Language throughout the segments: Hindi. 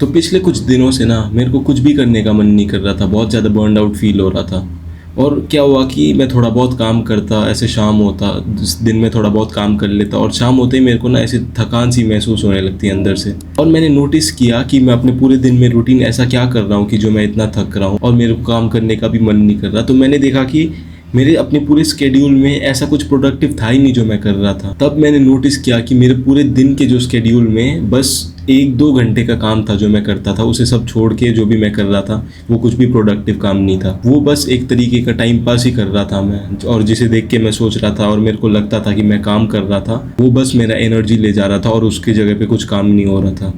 तो पिछले कुछ दिनों से ना मेरे को कुछ भी करने का मन नहीं कर रहा था, बहुत ज़्यादा बर्न आउट फील हो रहा था। और क्या हुआ कि मैं थोड़ा बहुत काम करता, ऐसे शाम होता, दिन में थोड़ा बहुत काम कर लेता और शाम होते ही मेरे को ना ऐसे थकान सी महसूस होने लगती है अंदर से। और मैंने नोटिस किया कि मैं अपने पूरे दिन में रूटीन ऐसा क्या कर रहा हूँ कि जो मैं इतना थक रहा हूँ और मेरे को काम करने का भी मन नहीं कर रहा। तो मैंने देखा कि मेरे अपने पूरे स्केड्यूल में ऐसा कुछ प्रोडक्टिव था ही नहीं जो मैं कर रहा था। तब मैंने नोटिस किया कि मेरे पूरे दिन के जो स्केड्यूल में बस 1-2 घंटे का काम था जो मैं करता था, उसे सब छोड़ के जो भी मैं कर रहा था वो कुछ भी प्रोडक्टिव काम नहीं था। वो बस एक तरीके का टाइम पास ही कर रहा था मैं, और जिसे देख के मैं सोच रहा था और मेरे को लगता था कि मैं काम कर रहा था, वो बस मेरा एनर्जी ले जा रहा था और उसकी जगह पे कुछ काम नहीं हो रहा था।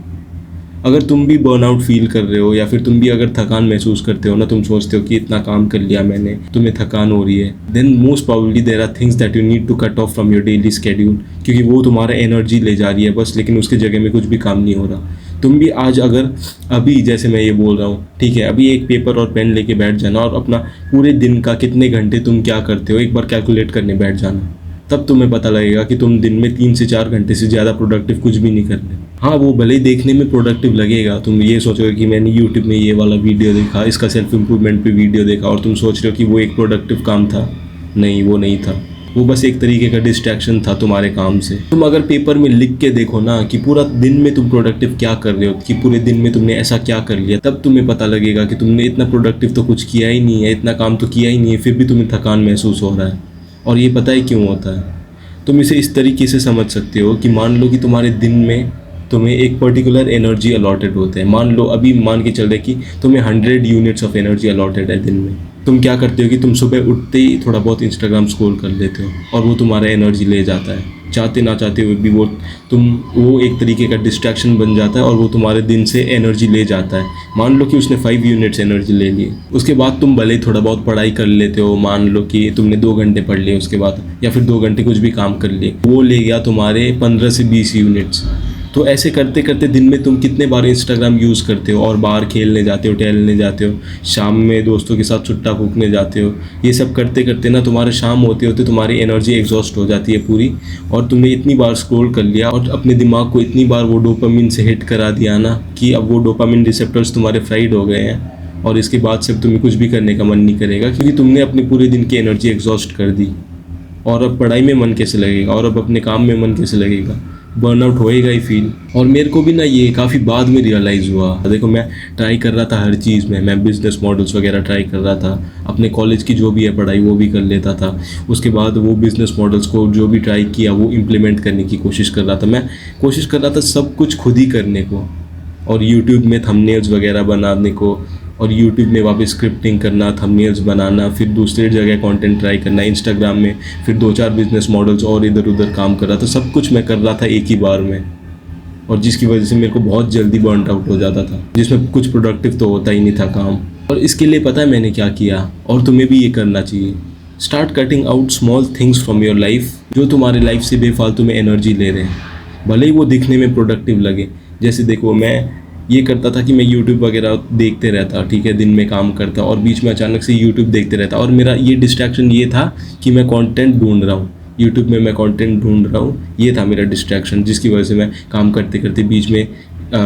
अगर तुम भी बर्नआउट फील कर रहे हो या फिर तुम भी अगर थकान महसूस करते हो ना, तुम सोचते हो कि इतना काम कर लिया मैंने, तुम्हें थकान हो रही है, then most probably there are things that you need to cut off from your daily schedule, क्योंकि वो तुम्हारा एनर्जी ले जा रही है बस, लेकिन उसकी जगह में कुछ भी काम नहीं हो रहा। तुम भी आज अगर अभी जैसे मैं ये बोल रहा हूँ, ठीक है, अभी एक पेपर और पेन लेके बैठ जाना और अपना पूरे दिन का कितने घंटे तुम क्या करते हो एक बार कैलकुलेट करने बैठ जाना। तब तुम्हें पता लगेगा कि तुम दिन में 3 से 4 घंटे से ज़्यादा प्रोडक्टिव कुछ भी नहीं कर रहे। हाँ, वो भले ही देखने में प्रोडक्टिव लगेगा, तुम ये सोचोगे कि मैंने यूट्यूब में ये वाला वीडियो देखा, इसका सेल्फ इम्प्रूवमेंट पे वीडियो देखा और तुम सोच रहे हो कि वो एक प्रोडक्टिव काम था। नहीं, वो नहीं था, वो बस एक तरीके का डिस्ट्रैक्शन था तुम्हारे काम से। तुम अगर पेपर में लिख के देखो ना कि पूरा दिन में तुम प्रोडक्टिव क्या कर रहे हो, कि पूरे दिन में तुमने ऐसा क्या कर लिया, तब तुम्हें पता लगेगा कि तुमने इतना प्रोडक्टिव तो कुछ किया ही नहीं है, इतना काम तो किया ही नहीं है, फिर भी तुम्हें थकान महसूस हो रहा है। और ये पता है क्यों होता है? तुम इसे इस तरीके से समझ सकते हो कि मान लो कि तुम्हारे दिन में तुम्हें एक पर्टिकुलर एनर्जी अलॉटेड होते हैं। मान लो अभी मान के चल रहे कि तुम्हें 100 यूनिट्स ऑफ एनर्जी अलॉटेड है दिन में। तुम क्या करते हो कि तुम सुबह उठते ही थोड़ा बहुत इंस्टाग्राम स्क्रॉल कर लेते हो और वो तुम्हारा एनर्जी ले जाता है, चाहते ना चाहते हुए भी वो एक तरीके का डिस्ट्रैक्शन बन जाता है और वो तुम्हारे दिन से एनर्जी ले जाता है। मान लो कि उसने 5 यूनिट्स एनर्जी ले लिए, उसके बाद तुम भले थोड़ा बहुत पढ़ाई कर लेते हो, मान लो कि तुमने 2 घंटे पढ़ लिए उसके बाद, या फिर 2 घंटे कुछ भी काम कर लिए, वो ले गया तुम्हारे 15 से 20 यूनिट्स। तो ऐसे करते करते दिन में तुम कितने बार इंस्टाग्राम यूज़ करते हो और बाहर खेलने जाते हो, टहलने जाते हो, शाम में दोस्तों के साथ छुट्टा फूकने जाते हो। ये सब करते करते ना तुम्हारे शाम होते होते तुम्हारी एनर्जी एग्जॉस्ट हो जाती है पूरी, और तुमने इतनी बार स्क्रॉल कर लिया और अपने दिमाग को इतनी बार वो डोपामिन से हिट करा दिया ना कि अब वो डोपामिन रिसेप्टर्स तुम्हारे फ्राइड हो गए हैं और इसके बाद से तुम्हें कुछ भी करने का मन नहीं करेगा, क्योंकि तुमने अपने पूरे दिन की एनर्जी एग्जॉस्ट कर दी। और अब पढ़ाई में मन कैसे लगेगा, और अब अपने काम में मन कैसे लगेगा? बर्नआउट होएगा ही फील। और मेरे को भी ना ये काफ़ी बाद में रियलाइज़ हुआ। देखो, मैं ट्राई कर रहा था हर चीज़ में, मैं बिज़नेस मॉडल्स वगैरह ट्राई कर रहा था, अपने कॉलेज की जो भी है पढ़ाई वो भी कर लेता था। उसके बाद वो बिज़नेस मॉडल्स को जो भी ट्राई किया वो इम्प्लीमेंट करने की कोशिश कर रहा था। मैं कोशिश कर रहा था सब कुछ खुद ही करने को, और यूट्यूब में थंबनेल्स वगैरह बनाने को, और यूट्यूब में वापस स्क्रिप्टिंग करना, थंबनेल्स बनाना, फिर दूसरे जगह कंटेंट ट्राई करना, इंस्टाग्राम में फिर 2-4 बिजनेस मॉडल्स और इधर उधर काम कर रहा था। सब कुछ मैं कर रहा था एक ही बार में, और जिसकी वजह से मेरे को बहुत जल्दी बर्न आउट हो जाता था, जिसमें कुछ प्रोडक्टिव तो होता ही नहीं था काम। और इसके लिए पता है मैंने क्या किया, और तुम्हें भी ये करना चाहिए। Start cutting out small things from your life जो तुम्हारे लाइफ से बेफालतू में एनर्जी ले रहे हैं, भले ही वो दिखने में प्रोडक्टिव लगे। जैसे देखो, मैं ये करता था कि मैं यूट्यूब वगैरह देखते रहता, ठीक है, दिन में काम करता और बीच में अचानक से यूट्यूब देखते रहता, और मेरा ये डिस्ट्रैक्शन ये था कि मैं कंटेंट ढूंढ रहा हूँ, यूट्यूब में मैं कंटेंट ढूंढ रहा हूँ, ये था मेरा डिस्ट्रैक्शन, जिसकी वजह से मैं काम करते करते बीच में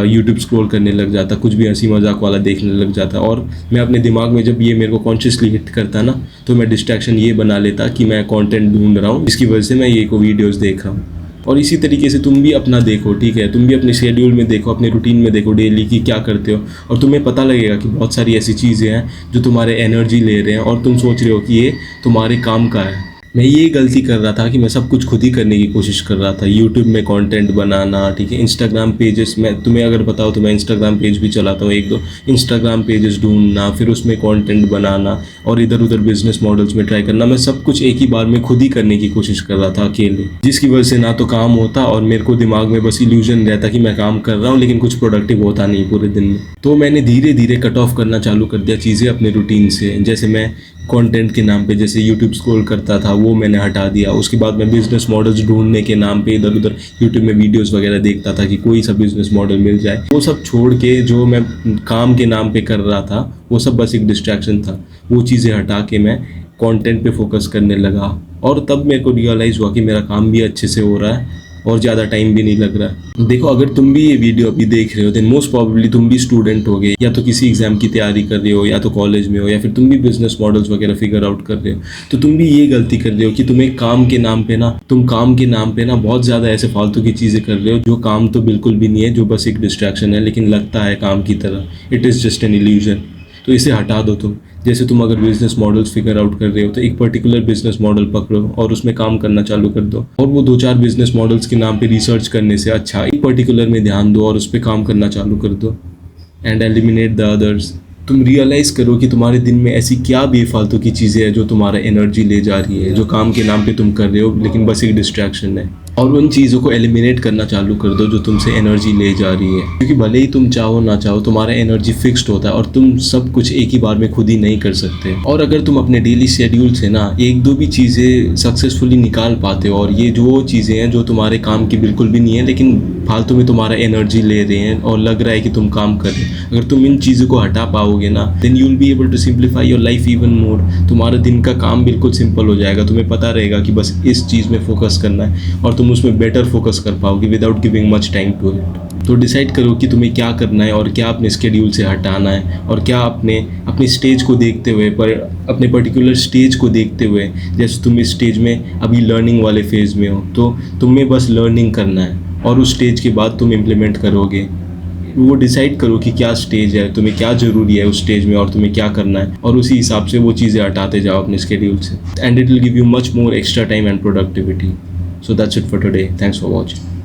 यूट्यूब स्क्रॉल करने लग जाता, कुछ भी हंसी मजाक वाला देखने लग जाता। और मैं अपने दिमाग में जब ये मेरे को कॉन्शियसली हिट करता ना, तो मैं डिस्ट्रैक्शन ये बना लेता कि मैं कंटेंट ढूंढ रहा हूँ, जिसकी वजह से मैं ये को वीडियोज़ देख रहा हूँ। और इसी तरीके से तुम भी अपना देखो, ठीक है, तुम भी अपने शेड्यूल में देखो, अपने रूटीन में देखो डेली की क्या करते हो, और तुम्हें पता लगेगा कि बहुत सारी ऐसी चीज़ें हैं जो तुम्हारे एनर्जी ले रहे हैं और तुम सोच रहे हो कि ये तुम्हारे काम का है। मैं ये गलती कर रहा था कि मैं सब कुछ खुद ही करने की कोशिश कर रहा था, यूट्यूब में कंटेंट बनाना, ठीक है, इंस्टाग्राम पेजेस, मैं तुम्हें अगर बताओ तो मैं इंस्टाग्राम पेज भी चलाता हूँ, 1-2 इंस्टाग्राम पेजेस ढूंढना, फिर उसमें कंटेंट बनाना और इधर उधर बिजनेस मॉडल्स में ट्राई करना। मैं सब कुछ एक ही बार में खुद ही करने की कोशिश कर रहा था अकेले, जिसकी वजह से ना तो काम होता और मेरे को दिमाग में बस इल्यूजन रहता कि मैं काम कर रहा हूँ, लेकिन कुछ प्रोडक्टिव होता नहीं पूरे दिन में। तो मैंने धीरे धीरे कट ऑफ करना चालू कर दिया चीज़ें अपने रूटीन से। जैसे मैं कंटेंट के नाम पे जैसे यूट्यूब स्क्रॉल करता था वो मैंने हटा दिया। उसके बाद मैं बिजनेस मॉडल्स ढूंढने के नाम पे इधर उधर यूट्यूब में वीडियोस वगैरह देखता था कि कोई सा बिजनेस मॉडल मिल जाए। वो सब छोड़ के जो मैं काम के नाम पे कर रहा था वो सब बस एक डिस्ट्रैक्शन था। वो चीज़ें हटा के मैं कंटेंट पे फोकस करने लगा, और तब मेरे को रियलाइज़ हुआ कि मेरा काम भी अच्छे से हो रहा है और ज़्यादा टाइम भी नहीं लग रहा। देखो, अगर तुम भी ये वीडियो अभी देख रहे हो देन मोस्ट प्रॉब्ली तुम भी स्टूडेंट हो गए, या तो किसी एग्जाम की तैयारी कर रहे हो, या तो कॉलेज में हो, या फिर तुम भी बिजनेस मॉडल्स वगैरह फिगर आउट कर रहे हो। तो तुम भी ये गलती कर रहे हो कि तुम्हें काम के नाम पे ना बहुत ज़्यादा ऐसे फालतू की चीज़ें कर रहे हो जो काम तो बिल्कुल भी नहीं है, जो बस एक डिस्ट्रैक्शन है लेकिन लगता है काम की तरह। It is just an illusion. तो इसे हटा दो तुम। जैसे तुम अगर बिजनेस मॉडल्स फिगर आउट कर रहे हो तो एक पर्टिकुलर बिजनेस मॉडल पकड़ो और उसमें काम करना चालू कर दो, और वो 2-4 बिजनेस मॉडल्स के नाम पे रिसर्च करने से अच्छा एक पर्टिकुलर में ध्यान दो और उस पर काम करना चालू कर दो एंड एलिमिनेट द अदर्स। तुम रियलाइज़ करो कि तुम्हारे दिन में ऐसी क्या बेफालतू की चीज़ें हैं जो तुम्हारा एनर्जी ले जा रही है, जो काम के नाम पे तुम कर रहे हो लेकिन बस एक डिस्ट्रैक्शन है, और उन चीज़ों को एलिमिनेट करना चालू कर दो जो तुमसे एनर्जी ले जा रही है। क्योंकि भले ही तुम चाहो ना चाहो तुम्हारा एनर्जी फिक्स्ड होता है और तुम सब कुछ एक ही बार में खुद ही नहीं कर सकते। और अगर तुम अपने डेली शेड्यूल से ना एक दो भी चीज़ें सक्सेसफुली निकाल पाते हो, और ये जो चीज़ें हैं जो तुम्हारे काम की बिल्कुल भी नहीं है लेकिन फालतू में तुम्हारा एनर्जी ले रहे हैं और लग रहा है कि तुम काम कर रहे हो, अगर तुम इन चीज़ों को हटा पाओगे ना then you will be able to simplify your life even more. तुम्हारा दिन का काम बिल्कुल सिंपल हो जाएगा। तुम्हें पता रहेगा कि बस इस चीज़ में फोकस करना है और तुम उसमें बेटर फोकस कर पाओगे without giving much time to it. तो डिसाइड करो कि तुम्हें क्या करना है और क्या अपने स्केड्यूल से हटाना है, और क्या अपने स्टेज को देखते हुए, पर अपने पर्टिकुलर स्टेज को देखते हुए, जैसे तुम इस स्टेज में अभी लर्निंग वाले फेज़ में हो तो तुम्हें बस लर्निंग करना है, और उस स्टेज के बाद तुम इम्प्लीमेंट करोगे। वो डिसाइड करो कि क्या स्टेज है, तुम्हें क्या ज़रूरी है उस स्टेज में और तुम्हें क्या करना है, और उसी हिसाब से वो चीज़ें हटाते जाओ अपने स्केड्यूल से, and it will give you much more extra time and productivity. So that's it for today. Thanks for watching.